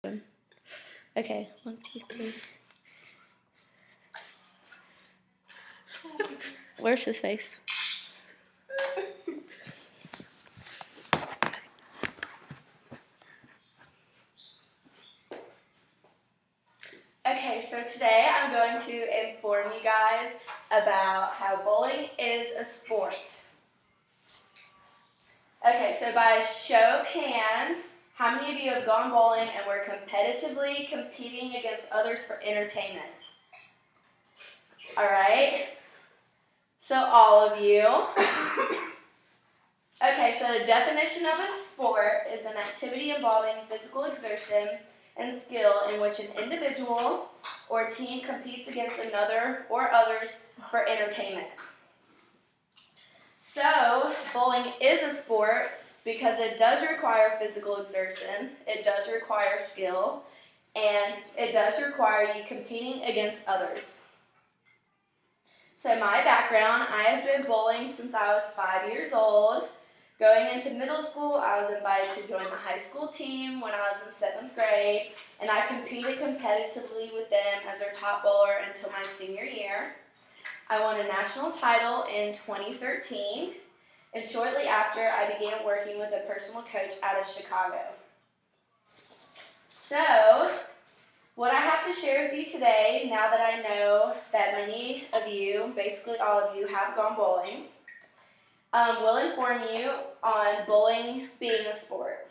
Okay, 1, 2, 3. Where's his face? Okay, so today I'm going to inform you guys about how bowling is a sport. Okay, so by show of hands, how many of you have gone bowling and were competitively competing against others for entertainment? All right, so all of you. Okay, so the definition of a sport is an activity involving physical exertion and skill in which an individual or team competes against another or others for entertainment. So, bowling is a sport because it does require physical exertion, it does require skill, and it does require you competing against others. So my background, I have been bowling since I was 5 years old. Going into middle school, I was invited to join the high school team when I was in 7th grade, and I competed competitively with them as their top bowler until my senior year. I won a national title in 2013, and shortly after, I began working with a personal coach out of Chicago. So, what I have to share with you today, now that I know that many of you, basically all of you, have gone bowling, will inform you on bowling being a sport.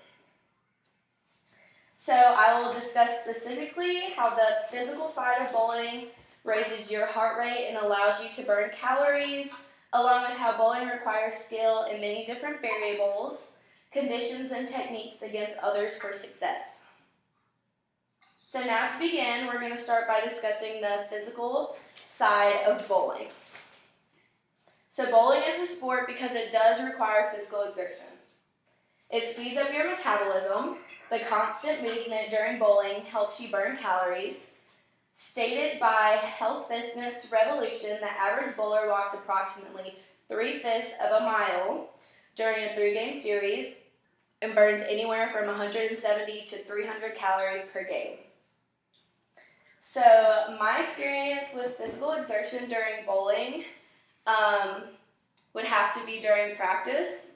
So I will discuss specifically how the physical side of bowling raises your heart rate and allows you to burn calories, along with how bowling requires skill in many different variables, conditions, and techniques against others for success. So now to begin, we're going to start by discussing the physical side of bowling. So bowling is a sport because it does require physical exertion. It speeds up your metabolism. The constant movement during bowling helps you burn calories. Stated by Health Fitness Revolution, the average bowler walks approximately 3/5 of a mile during a 3-game series and burns anywhere from 170 to 300 calories per game. So my experience with physical exertion during bowling would have to be during practice.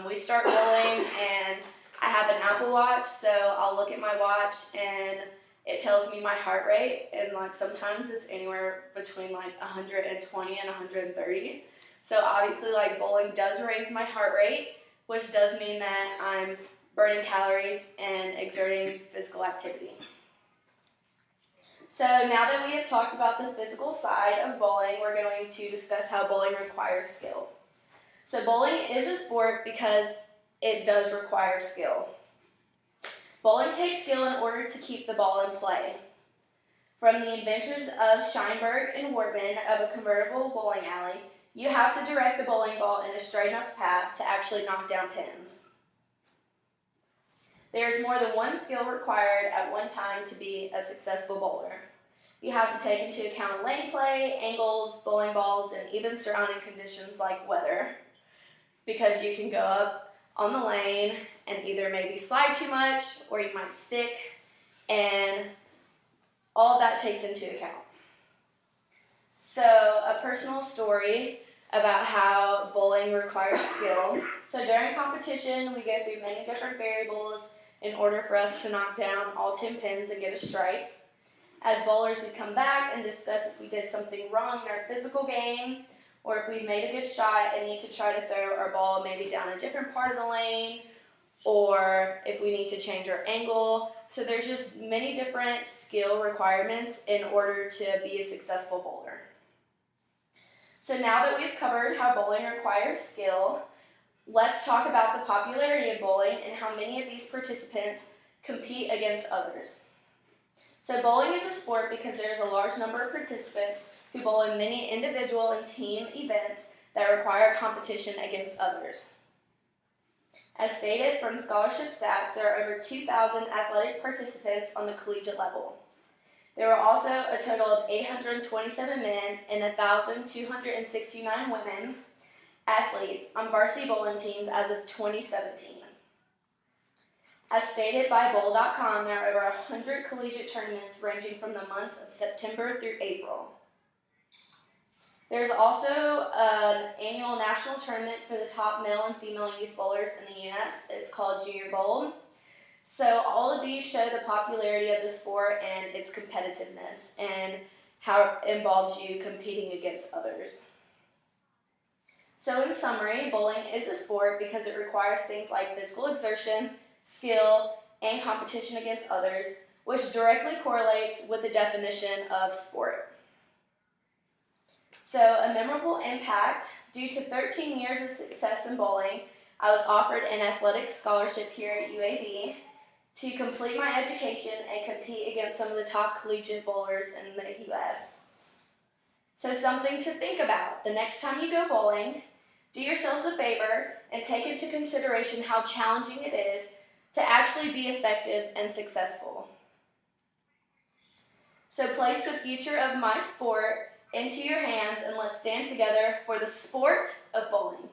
We start bowling and I have an Apple Watch, so I'll look at my watch and it tells me my heart rate, and like sometimes it's anywhere between like 120 and 130. So obviously like bowling does raise my heart rate, which does mean that I'm burning calories and exerting physical activity. So now that we have talked about the physical side of bowling, we're going to discuss how bowling requires skill. So bowling is a sport because it does require skill. Bowling takes skill in order to keep the ball in play. From the inventors of Scheinberg and Wortman of a convertible bowling alley, you have to direct the bowling ball in a straight enough path to actually knock down pins. There is more than one skill required at one time to be a successful bowler. You have to take into account lane play, angles, bowling balls, and even surrounding conditions like weather, because you can go up on the lane and either maybe slide too much or you might stick, and all of that takes into account. So a personal story about how bowling requires skill. So during competition, we go through many different variables in order for us to knock down all 10 pins and get a strike. As bowlers, we come back and discuss if we did something wrong in our physical game, or if we've made a good shot and need to try to throw our ball maybe down a different part of the lane, or if we need to change our angle. So there's just many different skill requirements in order to be a successful bowler. So now that we've covered how bowling requires skill, let's talk about the popularity of bowling and how many of these participants compete against others. So bowling is a sport because there's a large number of participants who bowl in many individual and team events that require competition against others. As stated from scholarship stats, there are over 2,000 athletic participants on the collegiate level. There were also a total of 827 men and 1,269 women athletes on varsity bowling teams as of 2017. As stated by Bowl.com, there are over 100 collegiate tournaments ranging from the months of September through April. There's also an annual national tournament for the top male and female youth bowlers in the U.S. It's called Junior Bowl. So all of these show the popularity of the sport and its competitiveness and how it involves you competing against others. So in summary, bowling is a sport because it requires things like physical exertion, skill, and competition against others, which directly correlates with the definition of sport. So a memorable impact: due to 13 years of success in bowling, I was offered an athletic scholarship here at UAB to complete my education and compete against some of the top collegiate bowlers in the U.S. So something to think about: the next time you go bowling, do yourselves a favor and take into consideration how challenging it is to actually be effective and successful. So place the future of my sport into your hands and let's stand together for the sport of bowling.